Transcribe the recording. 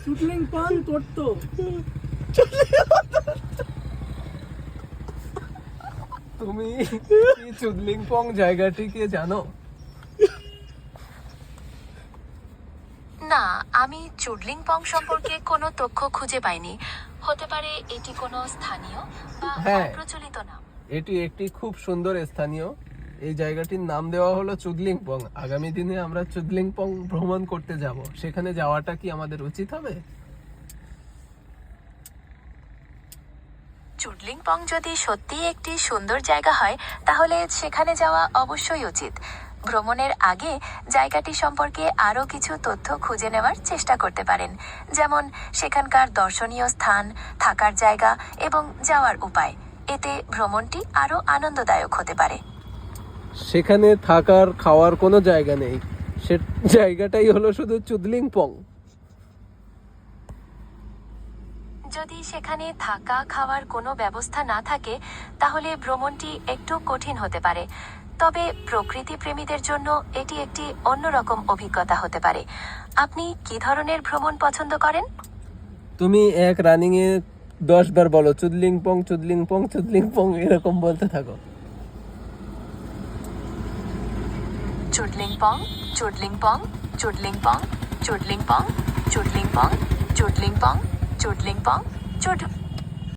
চুদলিংপং করতো। তুমি কি চুদলিংপং জায়গাটিকে জানো? না, আমি চুডলিংপং সম্পর্কে কোনো তথ্য খুঁজে পাইনি। হতে পারে এটি কোনো স্থানীয় বা হ্যাঁ। অপ্রচলিত নাম। এটি একটি খুব সুন্দর স্থানীয়। এই জায়গাটির নাম দেওয়া হলো চুদলিংপং। আগামী দিনে আমরা চুদলিংপং ভ্রমণ করতে যাব, সেখানে যাওয়াটা কি আমাদের উচিত হবে? চুডলিংপং যদি সত্যিই একটি সুন্দর জায়গা হয় তাহলে সেখানে যাওয়া অবশ্যই উচিত। ভ্রমণের আগে জায়গাটি সম্পর্কে আরও কিছু তথ্য খুঁজে নেওয়ার চেষ্টা করতে পারেন, যেমন সেখানকার দর্শনীয় স্থান, থাকার জায়গা এবং যাওয়ার উপায়। এতে ভ্রমণটি আরও আনন্দদায়ক হতে পারে। সেখানে থাকার খাওয়ার কোনো জায়গা নেই, সে জায়গাটাই হলো শুধু চুদলিংপং। যদি সেখানে থাকা খাওয়ার কোনো ব্যবস্থা না থাকে তাহলে ভ্রমণটি একটু কঠিন হতে পারে। তবে প্রকৃতি প্রেমীদের জন্য এটি একটি অন্যরকম অভিজ্ঞতা হতে পারে। আপনি কি ধরনের ভ্রমণ পছন্দ করেন? তুমি এক রানিং এ 10 বার বলো চুদলিংপং চুদলিংপং চুদলিংপং, এরকম বলতে থাকো। চুডলিংপং, চুডলিংপং, চুডলিংপং, চুডলিংপং, চুডলিংপং, চুডলিংপং, চুডলিংপং, চুড